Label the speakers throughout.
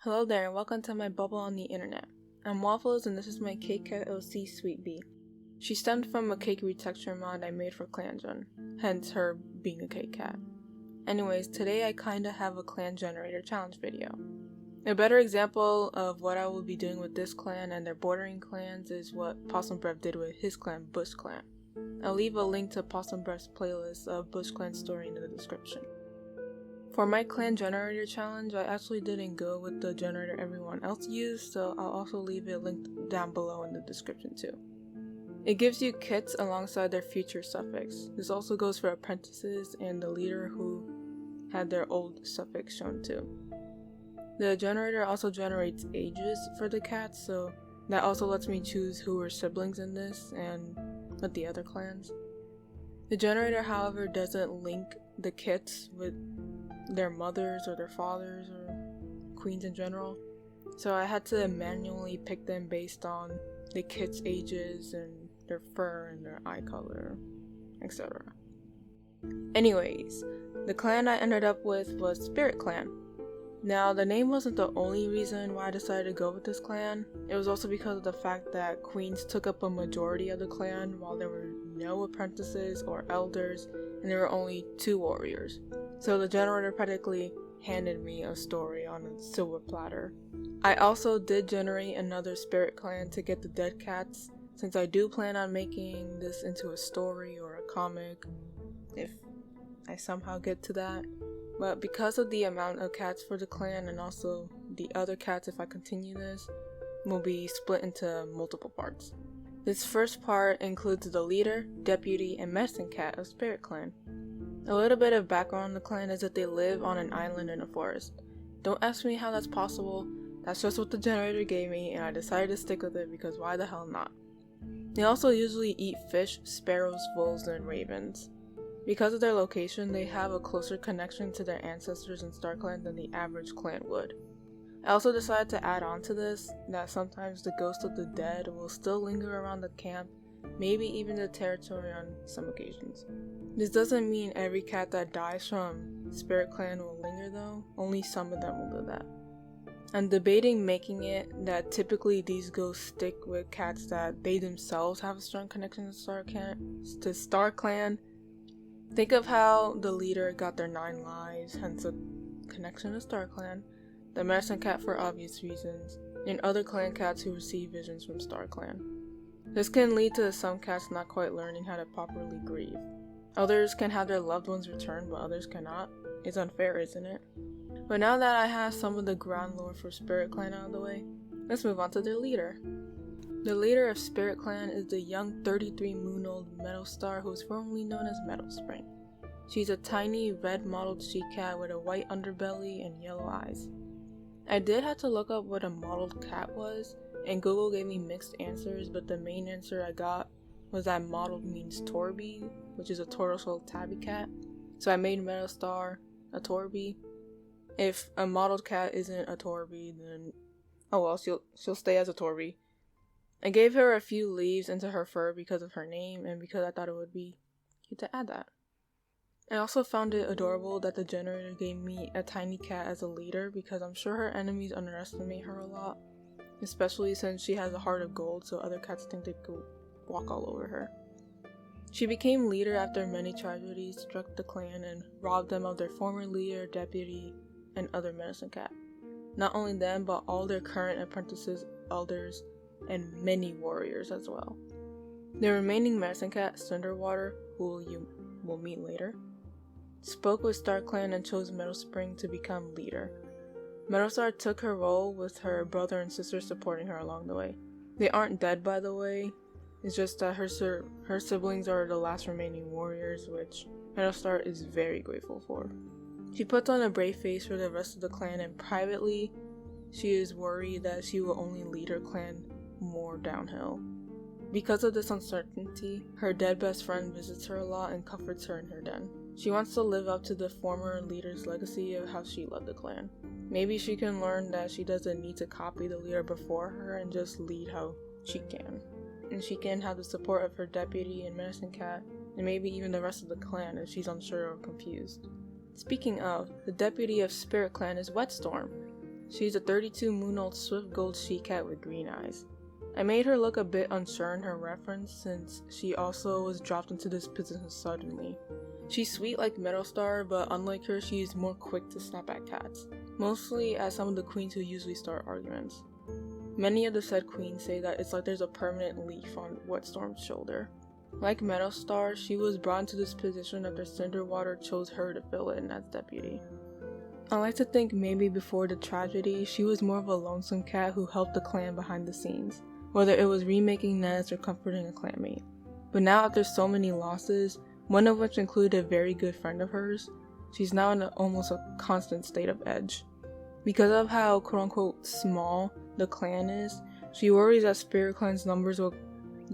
Speaker 1: Hello there and welcome to my bubble on the internet. I'm Waffles and this is my cake cat LC Sweet Bee. She stemmed from a cake retexture mod I made for ClanGen, hence her being a cake cat. Anyways, today I kinda have a clan generator challenge video. A better example of what I will be doing with this clan and their bordering clans is what Possumbreath did with his clan, Bush Clan. I'll leave a link to Possumbreath's playlist of Bush Clan story in the description. For my clan generator challenge, I actually didn't go with the generator everyone else used, so I'll also leave it linked down below in the description too. It gives you kits alongside their future suffix. This also goes for apprentices and the leader who had their old suffix shown too. The generator also generates ages for the cats, so that also lets me choose who are siblings in this and with the other clans. The generator, however, doesn't link the kits with their mothers or their fathers or queens in general, so I had to manually pick them based on the kids' ages and their fur and their eye color, etc. Anyways, the clan I ended up with was SpiritClan. Now, the name wasn't the only reason why I decided to go with this clan. It was also because of the fact that queens took up a majority of the clan while there were no apprentices or elders and there were only 2 warriors. So the generator practically handed me a story on a silver platter. I also did generate another spirit clan to get the dead cats, since I do plan on making this into a story or a comic, if I somehow get to that. But because of the amount of cats for the clan and also the other cats if I continue this, will be split into multiple parts. This first part includes the leader, deputy, and medicine cat of SpiritClan. A little bit of background on the clan is that they live on an island in a forest. Don't ask me how that's possible, that's just what the generator gave me and I decided to stick with it because why the hell not. They also usually eat fish, sparrows, voles, and ravens. Because of their location, they have a closer connection to their ancestors in StarClan than the average clan would. I also decided to add on to this that sometimes the ghost of the dead will still linger around the camp, maybe even the territory on some occasions. This doesn't mean every cat that dies from SpiritClan will linger though, only some of them will do that. I'm debating making it that typically these ghosts stick with cats that they themselves have a strong connection to StarClan. Think of how the leader got their 9 lives, hence a connection to StarClan, the medicine cat for obvious reasons, and other clan cats who receive visions from StarClan. This can lead to some cats not quite learning how to properly grieve. Others can have their loved ones returned, but others cannot. It's unfair, isn't it? But now that I have some of the ground lore for SpiritClan out of the way, let's move on to their leader. The leader of SpiritClan is the young 33-moon-old Metal Star who is formerly known as Metal Spring. She's a tiny red mottled she-cat with a white underbelly and yellow eyes. I did have to look up what a mottled cat was, and Google gave me mixed answers, but the main answer I got was that mottled means Torby, which is a tortoise-shelled tabby cat. So I made Metal Star a Torby. If a mottled cat isn't a Torby, then oh well, she'll stay as a Torby. I gave her a few leaves into her fur because of her name and because I thought it would be cute to add that. I also found it adorable that the generator gave me a tiny cat as a leader because I'm sure her enemies underestimate her a lot, especially since she has a heart of gold, so other cats think they could walk all over her. She became leader after many tragedies struck the clan and robbed them of their former leader, deputy, and other medicine cat. Not only them, but all their current apprentices, elders, and many warriors as well. The remaining medicine cat, Cinderwater, who you will meet later, spoke with StarClan and chose Metal Spring to become leader. Metal Star took her role with her brother and sister supporting her along the way. They aren't dead, by the way. It's just that her siblings are the last remaining warriors, which Metal Star is very grateful for. She puts on a brave face for the rest of the clan, and privately, she is worried that she will only lead her clan more downhill. Because of this uncertainty, her dead best friend visits her a lot and comforts her in her den. She wants to live up to the former leader's legacy of how she led the clan. Maybe she can learn that she doesn't need to copy the leader before her and just lead how she can. And she can have the support of her deputy and medicine cat, and maybe even the rest of the clan if she's unsure or confused. Speaking of, the deputy of SpiritClan is Wetstorm. She's a 32-moon-old swift gold she-cat with green eyes. I made her look a bit unsure in her reference since she also was dropped into this position suddenly. She's sweet like Meadowstar, but unlike her, she's more quick to snap at cats, mostly as some of the queens who usually start arguments. Many of the said queens say that it's like there's a permanent leaf on Wetstorm's shoulder. Like Meadowstar, she was brought into this position after Cinderwater chose her to fill in as deputy. I like to think maybe before the tragedy, she was more of a lonesome cat who helped the clan behind the scenes, whether it was remaking nests or comforting a clanmate. But now after so many losses, one of which included a very good friend of hers, she's now in almost a constant state of edge. Because of how quote-unquote small the clan is, she worries that SpiritClan's numbers will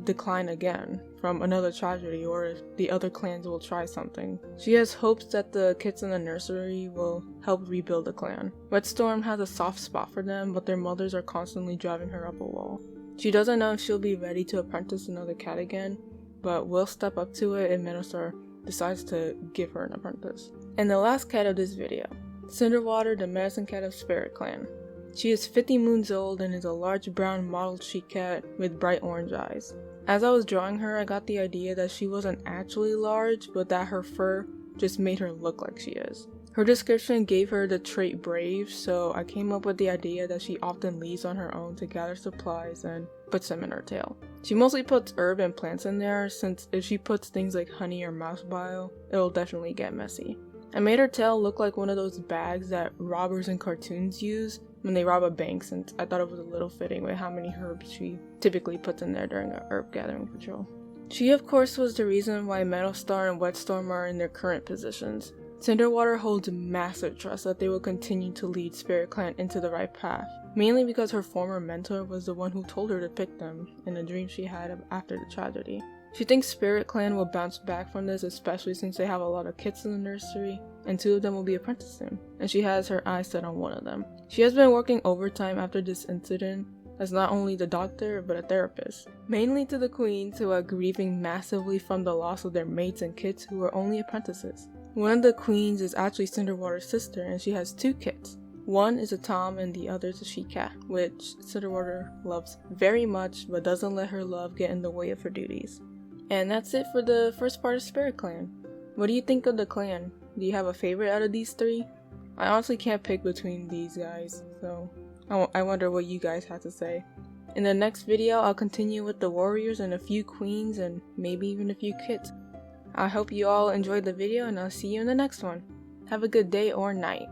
Speaker 1: decline again from another tragedy, or if the other clans will try something. She has hopes that the kids in the nursery will help rebuild the clan. Wetstorm has a soft spot for them, but their mothers are constantly driving her up a wall. She doesn't know if she'll be ready to apprentice another cat again, but will step up to it if Meadowstar decides to give her an apprentice. And the last cat of this video, Cinderwater, the medicine cat of SpiritClan. She is 50 moons old and is a large brown mottled she-cat with bright orange eyes. As I was drawing her, I got the idea that she wasn't actually large, but that her fur just made her look like she is. Her description gave her the trait brave, so I came up with the idea that she often leaves on her own to gather supplies and puts them in her tail. She mostly puts herb and plants in there, since if she puts things like honey or mouse bile, it'll definitely get messy. I made her tail look like one of those bags that robbers in cartoons use when they rob a bank, since I thought it was a little fitting with how many herbs she typically puts in there during a herb gathering patrol. She of course was the reason why Meadowstar and Wetstorm are in their current positions. Cinderwater holds massive trust that they will continue to lead SpiritClan into the right path, mainly because her former mentor was the one who told her to pick them in a dream she had after the tragedy. She thinks SpiritClan will bounce back from this, especially since they have a lot of kids in the nursery, and 2 of them will be apprenticed soon, and she has her eyes set on one of them. She has been working overtime after this incident as not only the doctor, but a therapist, mainly to the queens who are grieving massively from the loss of their mates and kids who were only apprentices. One of the queens is actually Cinderwater's sister, and she has 2 kids. One is a tom and the other is a she-cat, which Cinderwater loves very much, but doesn't let her love get in the way of her duties. And that's it for the first part of SpiritClan. What do you think of the clan? Do you have a favorite out of these 3? I honestly can't pick between these guys, so I wonder what you guys have to say. In the next video, I'll continue with the warriors and a few queens and maybe even a few kids. I hope you all enjoyed the video, and I'll see you in the next one. Have a good day or night.